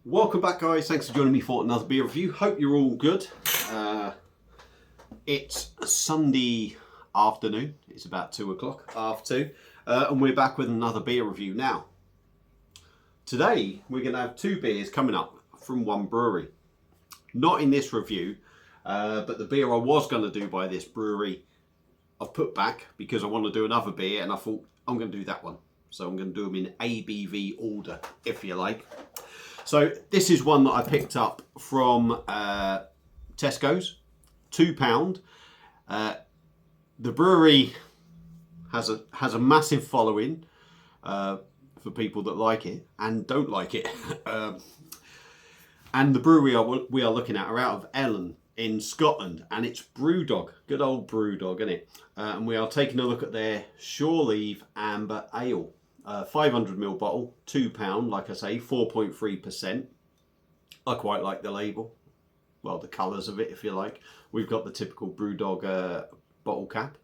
Welcome back, guys. Thanks for joining me for another beer review. Hope you're all good. It's Sunday afternoon. It's about 2 o'clock, half 2, and we're back with another beer review. Now, today we're going to have two beers coming up from one brewery. Not in this review, but the beer I was going to do by this brewery I've put back because I want to do another beer, and I thought I'm going to do that one. So I'm going to do them in ABV order, if you like. So this is one that I picked up from Tesco's, £2. The brewery has a massive following for people that like it and don't like it. And the brewery we are looking at are out of Ellen in Scotland, and it's Brewdog, good old Brewdog, isn't it? And we are taking a look at their Shore Leave Amber Ale. 500ml bottle, £2, like I say, 4.3%. I quite like the label. Well, the colours of it, if you like. We've got the typical Brewdog bottle cap.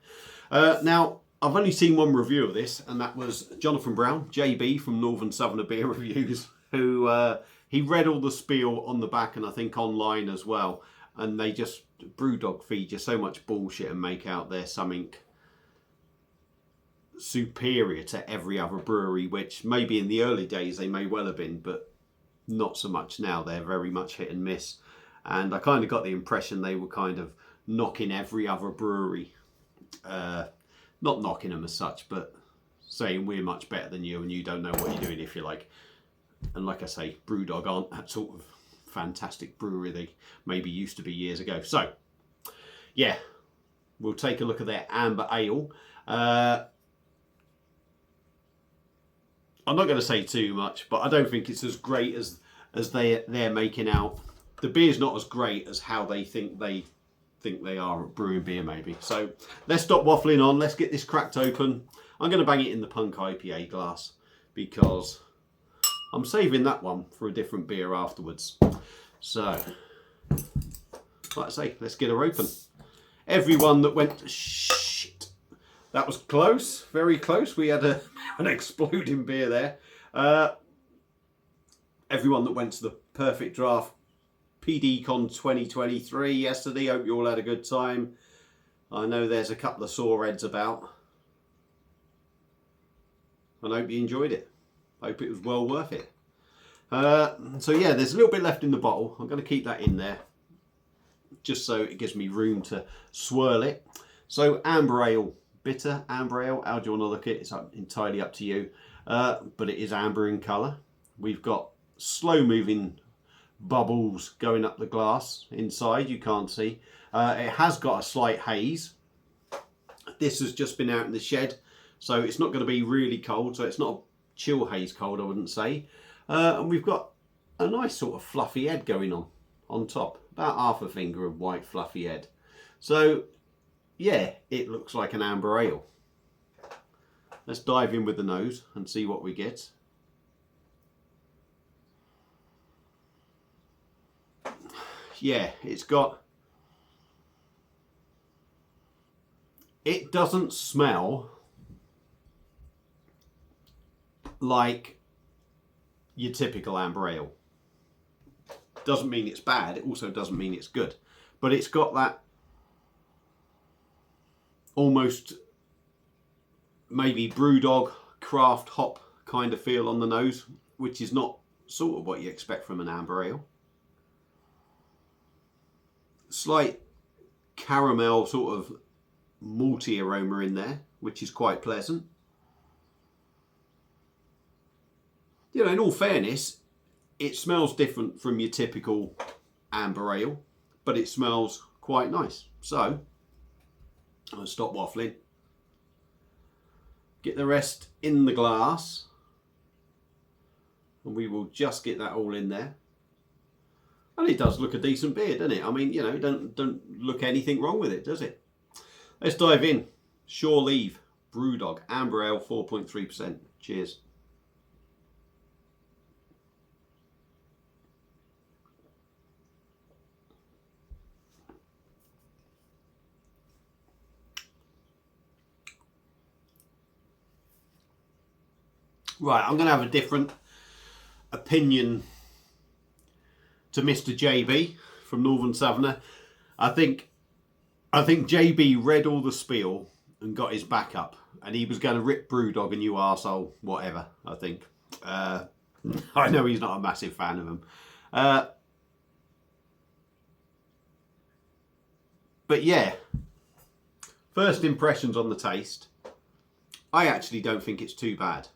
Now, I've only seen one review of this, and that was Jonathan Brown, JB from Northern Southerner Beer Reviews, who he read all the spiel on the back and I think online as well. And they just, Brewdog feed you so much bullshit and make out there something superior to every other brewery, which maybe in the early days they may well have been, but not so much now. They're very much hit and miss, and I kind of got the impression they were kind of knocking every other brewery, not knocking them as such, but saying we're much better than you and you don't know what you're doing, if you like. And like I say, Brewdog aren't that sort of fantastic brewery they maybe used to be years ago. So yeah, we'll take a look at their Amber Ale. I'm not going to say too much, but I don't think it's as great as they're making out. The beer's not as great as how they think they are at brewing beer, maybe. So let's stop waffling on. Let's get this cracked open. I'm going to bang it in the Punk IPA glass because I'm saving that one for a different beer afterwards. So, like I say, let's get her open. Everyone that went... Shit. That was close, very close. We had an exploding beer there. Everyone that went to the Perfect Draft PDCon 2023 yesterday, hope you all had a good time. I know there's a couple of sore heads about. And I hope you enjoyed it. Hope it was well worth it. So yeah, there's a little bit left in the bottle. I'm going to keep that in there, just so it gives me room to swirl it. So Amber Ale. Bitter amber ale, how do you want to look at it? It's entirely up to you, but it is amber in colour. We've got slow moving bubbles going up the glass inside, you can't see. It has got a slight haze. This has just been out in the shed, so it's not going to be really cold, so it's not a chill haze cold, I wouldn't say. And we've got a nice sort of fluffy head going on top, about half a finger of white fluffy head. So yeah, it looks like an amber ale. Let's dive in with the nose and see what we get. Yeah, it doesn't smell like your typical amber ale. Doesn't mean it's bad, it also doesn't mean it's good. But it's got that almost maybe Brewdog craft hop kind of feel on the nose, which is not sort of what you expect from an amber ale. Slight caramel sort of malty aroma in there, which is quite pleasant. You know, in all fairness, it smells different from your typical amber ale, but it smells quite nice. So I'll stop waffling, get the rest in the glass, and we will just get that all in there. And it does look a decent beer, doesn't it? I mean, you know, don't look anything wrong with it, does it? Let's dive in. Shore Leave Brewdog Amber Ale, 4.3%. Cheers. Right, I'm going to have a different opinion to Mr. JB from Northern Southerner. I think JB read all the spiel and got his back up, and he was going to rip Brewdog a new arsehole, whatever. I think. I know he's not a massive fan of him. But yeah, first impressions on the taste. I actually don't think it's too bad.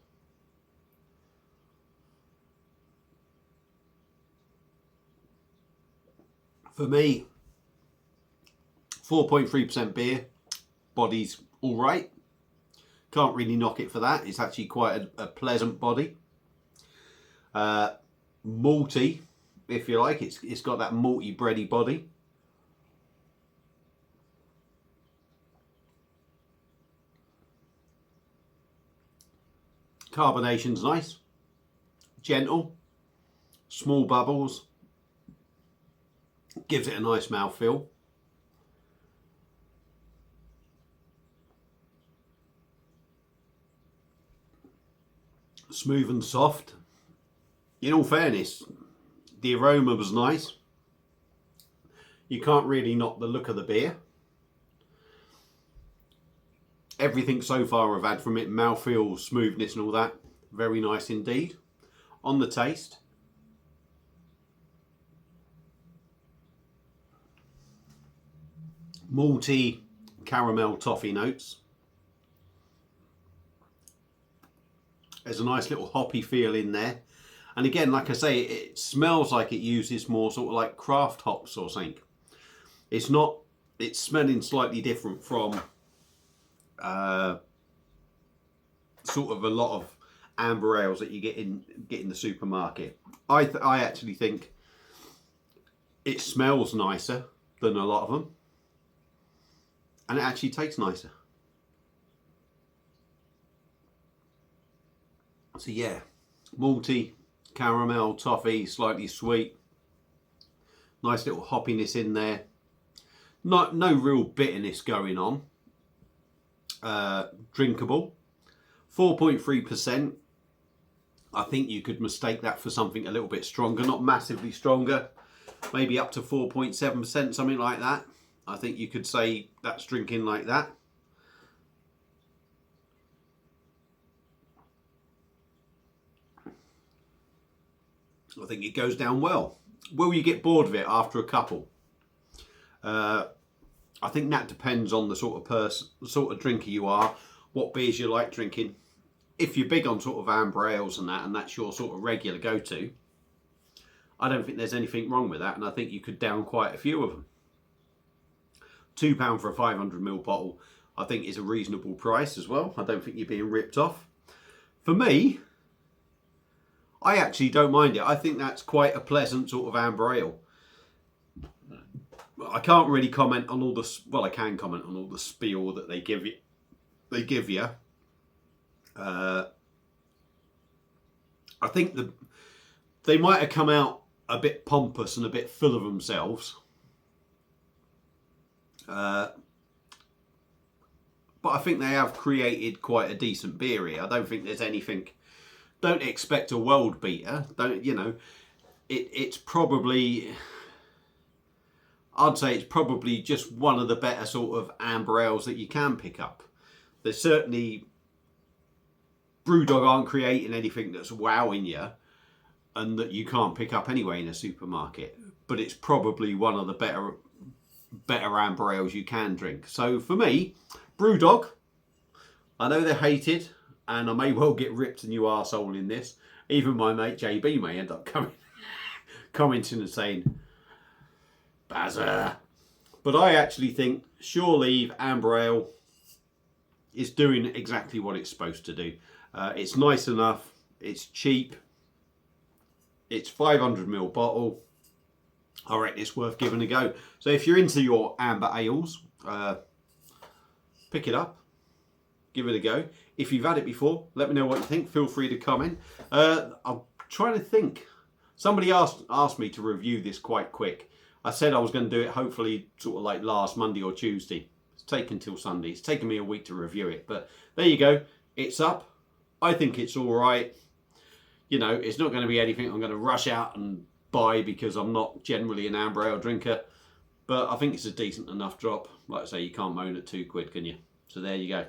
For me, 4.3% beer, body's all right. Can't really knock it for that. It's actually quite a pleasant body. Malty, if you like. It's got that malty bready body. Carbonation's nice, gentle, small bubbles, gives it a nice mouthfeel. Smooth and soft. In all fairness, the aroma was nice. You can't really knock the look of the beer. Everything so far I've had from it, mouthfeel, smoothness and all that, very nice indeed. On the taste, malty, caramel, toffee notes. There's a nice little hoppy feel in there. And again, like I say, it smells like it uses more sort of like craft hops or something. It's not, it's smelling slightly different from sort of a lot of amber ales that you get in the supermarket. I actually think it smells nicer than a lot of them, and it actually tastes nicer. So yeah, malty, caramel, toffee, slightly sweet, nice little hoppiness in there. No real bitterness going on. Drinkable. 4.3%. I think you could mistake that for something a little bit stronger, not massively stronger, maybe up to 4.7%, something like that. I think you could say that's drinking like that. I think it goes down well. Will you get bored of it after a couple? I think that depends on the sort of person, the sort of drinker you are, what beers you like drinking. If you're big on sort of amber ales and that's your sort of regular go-to, I don't think there's anything wrong with that, and I think you could down quite a few of them. £2 for a 500ml bottle, I think is a reasonable price as well. I don't think you're being ripped off. For me, I actually don't mind it. I think that's quite a pleasant sort of amber ale. I can't really comment on all the, well, I can comment on all the spiel that they give you. I think they might have come out a bit pompous and a bit full of themselves. But I think they have created quite a decent beer here. I don't think there's anything. Don't expect a world beater. Don't, you know, it's probably, I'd say it's probably just one of the better sort of amber ales that you can pick up. There's certainly, Brewdog aren't creating anything that's wowing you and that you can't pick up anyway in a supermarket. But it's probably one of the better amber ales you can drink. So for me, Brewdog, I know they're hated, and I may well get ripped a new arsehole in this. Even my mate JB may end up commenting and saying, Bazza. But I actually think Shore Leave Amber Ale is doing exactly what it's supposed to do. It's nice enough, it's cheap, it's 500ml bottle. I reckon it's worth giving a go. So if you're into your amber ales, pick it up, give it a go. If you've had it before, let me know what you think. Feel free to comment. I'm trying to think. Somebody asked me to review this quite quick. I said I was going to do it hopefully sort of like last Monday or Tuesday. It's taken till Sunday. It's taken me a week to review it. But there you go. It's up. I think it's all right. You know, it's not going to be anything I'm going to rush out and buy because I'm not generally an amber ale drinker, but I think it's a decent enough drop. Like I say, you can't moan at £2, can you? So there you go.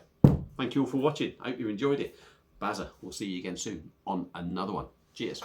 Thank you all for watching. I hope you enjoyed it. Bazza, we'll see you again soon on another one. Cheers.